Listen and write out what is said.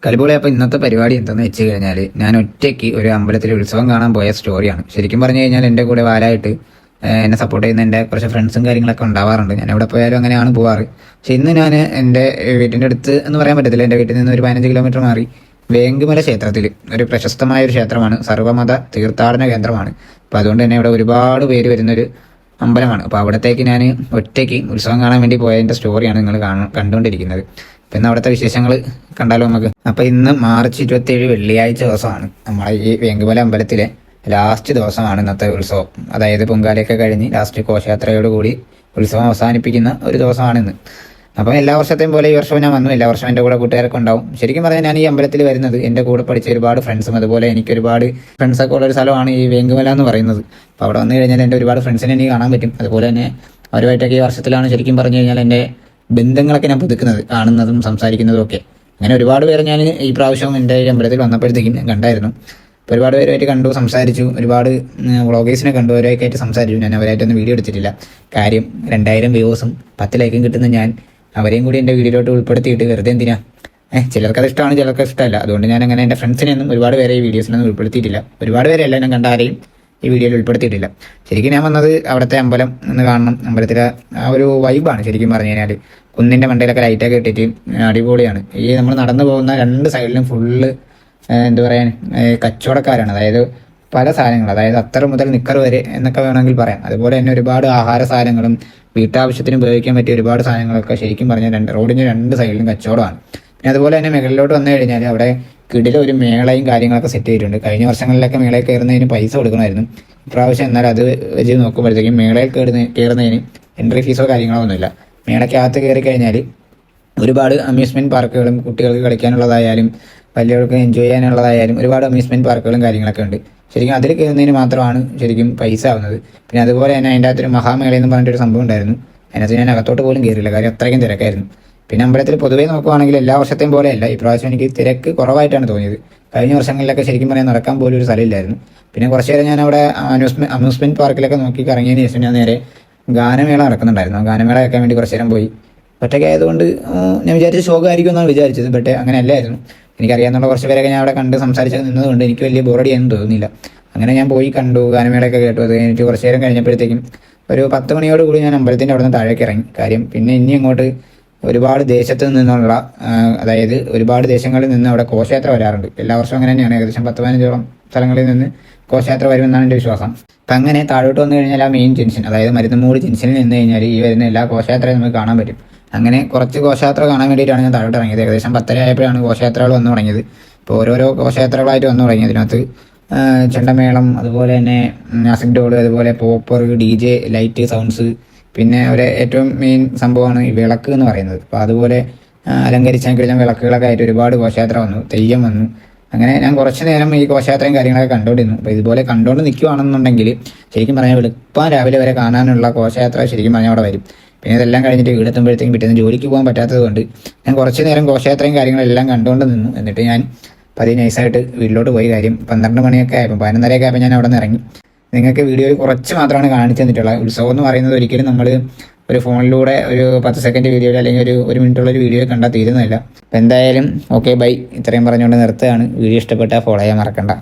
കലിബോളി. അപ്പോൾ ഇന്നത്തെ പരിപാടി എന്തെന്ന് വെച്ച് കഴിഞ്ഞാൽ ഞാൻ ഒറ്റയ്ക്ക് ഒരു അമ്പലത്തിൽ ഉത്സവം കാണാൻ പോയ സ്റ്റോറിയാണ്. ശരിക്കും പറഞ്ഞു കഴിഞ്ഞാൽ എൻ്റെ കൂടെ വാലായിട്ട് എന്നെ സപ്പോർട്ട് ചെയ്യുന്ന എൻ്റെ കുറച്ച് ഫ്രണ്ട്സും കാര്യങ്ങളൊക്കെ ഉണ്ടാവാറുണ്ട്. ഞാൻ എവിടെ പോയാലും അങ്ങനെയാണ് പോവാറ്. പക്ഷെ ഇന്ന് ഞാൻ എൻ്റെ വീട്ടിൻ്റെ അടുത്ത് എന്ന് പറയാൻ പറ്റത്തില്ല, എൻ്റെ വീട്ടിൽ നിന്ന് ഒരു 15 കിലോമീറ്റർ മാറി വേങ്കുമല ക്ഷേത്രത്തിൽ, ഒരു പ്രശസ്തമായ ഒരു ക്ഷേത്രമാണ്, സർവ്വമത തീർത്ഥാടന കേന്ദ്രമാണ്. അപ്പോൾ അതുകൊണ്ട് തന്നെ ഇവിടെ ഒരുപാട് പേര് വരുന്നൊരു അമ്പലമാണ്. അപ്പോൾ അവിടത്തേക്ക് ഞാൻ ഒറ്റയ്ക്ക് ഉത്സവം കാണാൻ വേണ്ടി പോയതിൻ്റെ സ്റ്റോറിയാണ് നിങ്ങൾ കണ്ടുകൊണ്ടിരിക്കുന്നത്. അപ്പം ഇന്ന് അവിടുത്തെ വിശേഷങ്ങൾ കണ്ടാലോ നമുക്ക്. അപ്പം ഇന്ന് മാർച്ച് 27 വെള്ളിയാഴ്ച ദിവസമാണ്. നമ്മളെ ഈ വേങ്കുമല അമ്പലത്തിലെ ലാസ്റ്റ് ദിവസമാണ് ഇന്നത്തെ ഉത്സവം. അതായത് പൊങ്കാലയൊക്കെ കഴിഞ്ഞ് ലാസ്റ്റ് ഘോഷയാത്രയോടുകൂടി ഉത്സവം അവസാനിപ്പിക്കുന്ന ഒരു ദിവസമാണിന്ന്. അപ്പം എല്ലാ വർഷത്തെയും പോലെ ഈ വർഷവും ഞാൻ വന്നു. എല്ലാ വർഷവും എൻ്റെ കൂടെ കൂട്ടുകാരൊക്കെ ഉണ്ടാവും. ശരിക്കും പറഞ്ഞാൽ ഞാൻ ഈ അമ്പലത്തിൽ വരുന്നത് എൻ്റെ കൂടെ പഠിച്ച ഒരുപാട് ഫ്രണ്ട്സും അതുപോലെ എനിക്ക് ഒരുപാട് ഫ്രണ്ട്സൊക്കെ ഉള്ളൊരു സ്ഥലമാണ് ഈ വേങ്കുമല എന്ന് പറയുന്നത്. അപ്പോൾ അവിടെ വന്നു കഴിഞ്ഞാൽ എൻ്റെ ഒരുപാട് ഫ്രണ്ട്സിനെ എനിക്ക് കാണാൻ പറ്റും. അതുപോലെ തന്നെ അവരുമായിട്ടൊക്കെ ഈ വർഷത്തിലാണ് ശരിക്കും പറഞ്ഞു കഴിഞ്ഞാൽ എൻ്റെ ബന്ധങ്ങളൊക്കെ ഞാൻ പുതുക്കുന്നത്, കാണുന്നതും സംസാരിക്കുന്നതും ഒക്കെ. അങ്ങനെ ഒരുപാട് പേരെ ഞാൻ ഈ പ്രാവശ്യം എൻ്റെ ഈ അമ്പലത്തിൽ വന്നപ്പോഴത്തേക്കും ഞാൻ കണ്ടായിരുന്നു. അപ്പോൾ ഒരുപാട് പേരുമായിട്ട് കണ്ടു, സംസാരിച്ചു. ഒരുപാട് വ്ളോഗേഴ്സിനെ കണ്ടു, അവരൊക്കെ ആയിട്ട് സംസാരിച്ചു. ഞാൻ അവരായിട്ടൊന്നും വീഡിയോ എടുത്തിട്ടില്ല. കാര്യം 2000 വ്യൂസും 10 ലൈക്കും കിട്ടുന്ന ഞാൻ അവരെയും കൂടി എൻ്റെ വീഡിയോയിലോട്ട് ഉൾപ്പെടുത്തിയിട്ട് വെറുതെ എന്തിനാ? ചിലർക്കത് ഇഷ്ടമാണ്, ചിലർക്ക് ഇഷ്ടമല്ല. അതുകൊണ്ട് ഞാൻ അങ്ങനെ എൻ്റെ ഫ്രണ്ട്സിനെയൊന്നും ഒരുപാട് പേരെ ഈ വീഡിയോസിനൊന്നും ഉൾപ്പെടുത്തിയിട്ടില്ല. ഒരുപാട് പേരെയല്ല ഞാൻ കണ്ട ആരെയും ഈ വീഡിയോയിൽ ഉൾപ്പെടുത്തിയിട്ടില്ല. ശരിക്കും ഞാൻ വന്നത് അവിടുത്തെ അമ്പലം എന്ന് കാണണം. അമ്പലത്തിലെ ആ ഒരു വൈബാണ് ശരിക്കും പറഞ്ഞു കഴിഞ്ഞാൽ. കുന്നിൻ്റെ മണ്ടയിലൊക്കെ ലൈറ്റൊക്കെ ഇട്ടിട്ട് അടിപൊളിയാണ്. ഈ നമ്മൾ നടന്നു പോകുന്ന 2 സൈഡിലും ഫുള്ള് എന്താ പറയാൻ കച്ചവടക്കാരാണ്. അതായത് പല സാധനങ്ങൾ, അതായത് അത്തർ മുതൽ നിക്കർ വരെ എന്നൊക്കെ വേണമെങ്കിൽ പറയാം. അതുപോലെ തന്നെ ഒരുപാട് ആഹാര സാധനങ്ങളും വീട്ടാവശ്യത്തിന് ഉപയോഗിക്കാൻ പറ്റിയ ഒരുപാട് സാധനങ്ങളൊക്കെ ശരിക്കും പറഞ്ഞാൽ റോഡിൻ്റെ 2 സൈഡിലും കച്ചവടമാണ്. പിന്നെ അതുപോലെ തന്നെ മുകളിലോട്ട് വന്നു കഴിഞ്ഞാൽ അവിടെ കിടില ഒരു മേളയും കാര്യങ്ങളൊക്കെ സെറ്റ് ചെയ്തിട്ടുണ്ട്. കഴിഞ്ഞ വർഷങ്ങളിലൊക്കെ മേളയിൽ കയറുന്നതിന് പൈസ കൊടുക്കണമായിരുന്നു. ഇപ്രാവശ്യം എന്നാൽ അത് വെച്ച് നോക്കുമ്പോഴത്തേക്കും മേളയിൽ കയറുന്നതിന് എൻട്രി ഫീസോ കാര്യങ്ങളോ ഒന്നുമില്ല. മേളയ്ക്കകത്ത് കയറി കഴിഞ്ഞാൽ ഒരുപാട് അമ്യൂസ്മെൻറ്റ് പാർക്കുകളും കുട്ടികൾക്ക് കളിക്കാനുള്ളതായാലും വലിയവർക്ക് എൻജോയ് ചെയ്യാനുള്ളതായാലും ഒരുപാട് അമ്യൂസ്മെൻറ്റ് പാർക്കുകളും കാര്യങ്ങളൊക്കെ ഉണ്ട്. ശരിക്കും അതിൽ കയറുന്നതിന് മാത്രമാണ് ശരിക്കും പൈസ ആവുന്നത്. പിന്നെ അതുപോലെ തന്നെ അതിൻ്റെ അകത്തൊരു മഹാമേള എന്ന് പറഞ്ഞിട്ടൊരു സംഭവം ഉണ്ടായിരുന്നു. അതിനകത്ത് ഞാൻ അകത്തോട്ട് പോലും കയറിയില്ല, കാര്യം അത്രയ്ക്കും തിരക്കായിരുന്നു. പിന്നെ അമ്പലത്തിൽ പൊതുവേ നോക്കുവാണെങ്കിൽ എല്ലാ വർഷത്തെയും പോലെയല്ല, ഇപ്രാവശ്യം എനിക്ക് തിരക്ക് കുറവായിട്ടാണ് തോന്നിയത്. കഴിഞ്ഞ വർഷങ്ങളിലൊക്കെ ശരിക്കും പറയാൻ നടക്കാൻ പോലും ഒരു സ്ഥലമില്ലായിരുന്നു. പിന്നെ കുറച്ച് നേരം ഞാൻ അവിടെ അമ്യൂസ്മെൻറ്റ് പാർക്കിലൊക്കെ നോക്കി കറങ്ങിയതിന് ശേഷം ഞാൻ നേരെ ഗാനമേള നടക്കുന്നുണ്ടായിരുന്നു. ആ ഗാനമേള കേൾക്കാൻ വേണ്ടി കുറച്ച് നേരം പോയി. ഒറ്റയ്ക്ക് ആയതുകൊണ്ട് ഞാൻ വിചാരിച്ച ശോകമായിരിക്കും എന്നാണ് വിചാരിച്ചത്. ബട്ട് അങ്ങനെ അല്ലായിരുന്നു. എനിക്കറിയാവുന്ന കുറച്ച് പേരൊക്കെ ഞാൻ അവിടെ കണ്ട് സംസാരിച്ചൊക്കെ നിന്നതുകൊണ്ട് എനിക്ക് വലിയ ബോറടിയൊന്നും തോന്നുന്നില്ല. അങ്ങനെ ഞാൻ പോയി കണ്ടു, ഗാനമേളയൊക്കെ കേട്ടു. അത് കഴിഞ്ഞിട്ട് കുറച്ച് നേരം കഴിഞ്ഞപ്പോഴത്തേക്കും ഒരു 10 മണിയോട് കൂടി ഞാൻ അമ്പലത്തിൻ്റെ അവിടെ നിന്ന് താഴേക്ക് ഇറങ്ങി. കാര്യം പിന്നെ ഇനി അങ്ങോട്ട് ഒരുപാട് ദേശത്ത് നിന്നുള്ള, അതായത് ഒരുപാട് ദേശങ്ങളിൽ നിന്ന് അവിടെ ഘോഷയാത്ര വരാറുണ്ട്. എല്ലാ വർഷവും അങ്ങനെ തന്നെയാണ്. ഏകദേശം 10-15ഓളം സ്ഥലങ്ങളിൽ നിന്ന് ഘോഷയാത്ര വരുമെന്നാണ് എൻ്റെ വിശ്വാസം. അപ്പം അങ്ങനെ താഴോട്ട് വന്നു കഴിഞ്ഞാൽ ആ മെയിൻ ജംഗ്ഷൻ, അതായത് മരുന്നമൂട് ജംഗ്ഷനിൽ നിന്ന് കഴിഞ്ഞാൽ ഈ വരുന്ന എല്ലാ ഘോഷയാത്രയും നമുക്ക് കാണാൻ പറ്റും. അങ്ങനെ കുറച്ച് ഘോഷയാത്ര കാണാൻ വേണ്ടിയിട്ടാണ് ഞാൻ താഴോട്ട് ഇറങ്ങിയത്. ഏകദേശം 10:30 ആയപ്പോഴാണ് ഘോഷയാത്രകൾ വന്നു തുടങ്ങിയത്. ഇപ്പോൾ ഓരോരോ ഘോഷയാത്രകളായിട്ട് വന്നു തുടങ്ങി. അതിനകത്ത് ചെണ്ടമേളം, അതുപോലെ തന്നെ മ്യൂസിക് ഡോൾ, അതുപോലെ പോപ്പർ, DJ, ലൈറ്റ്, സൗണ്ട്സ്, പിന്നെ ഒരു ഏറ്റവും മെയിൻ സംഭവമാണ് ഈ വിളക്ക് എന്ന് പറയുന്നത്. അപ്പോൾ അതുപോലെ അലങ്കരിച്ച വിളക്കുകളൊക്കെ ആയിട്ട് ഒരുപാട് ഘോഷയാത്ര വന്നു, തെയ്യം വന്നു. അങ്ങനെ ഞാൻ കുറച്ച് നേരം ഈ ഘോഷയാത്രയും കാര്യങ്ങളൊക്കെ കണ്ടുകൊണ്ടിരുന്നു. അപ്പോൾ ഇതുപോലെ കണ്ടുകൊണ്ട് നിൽക്കുകയാണെന്നുണ്ടെങ്കിൽ ശരിക്കും പറഞ്ഞാൽ വെളുപ്പാൻ രാവിലെ വരെ കാണാനുള്ള ഘോഷയാത്ര ശരിക്കും പറഞ്ഞാൽ അവിടെ വരും. പിന്നെ ഇതെല്ലാം കഴിഞ്ഞിട്ട് വീടെത്തുമ്പോഴത്തേക്കും പിറ്റേന്ന് ജോലിക്ക് പോകാൻ പറ്റാത്തത് കൊണ്ട് ഞാൻ കുറച്ച് നേരം ഘോഷയാത്രയും കാര്യങ്ങളെല്ലാം കണ്ടുകൊണ്ട് നിന്നു. എന്നിട്ട് ഞാൻ പതിയെ നൈസായിട്ട് വീട്ടിലോട്ട് പോയി. കാര്യം 12 മണിയൊക്കെ ആയപ്പോൾ 11:30 ആയപ്പോൾ ഞാൻ അവിടെ നിന്ന് ഇറങ്ങി. നിങ്ങൾക്ക് വീഡിയോയിൽ കുറച്ച് മാത്രമാണ് കാണിച്ചു തന്നിട്ടുള്ളത്. ഉത്സവം എന്ന് പറയുന്നത് ഒരിക്കലും നമ്മൾ ഒരു ഫോണിലൂടെ ഒരു 10 സെക്കൻഡ് വീഡിയോയിൽ അല്ലെങ്കിൽ ഒരു മിനിറ്റുള്ളൊരു വീഡിയോ കണ്ടാൽ തീരുന്നില്ല. അപ്പോൾ എന്തായാലും ഓക്കെ ബൈ, ഇത്രയും പറഞ്ഞുകൊണ്ട് നിർത്തുകയാണ്. വീഡിയോ ഇഷ്ടപ്പെട്ടാൽ ഫോളോ ചെയ്യാൻ മറക്കണ്ട.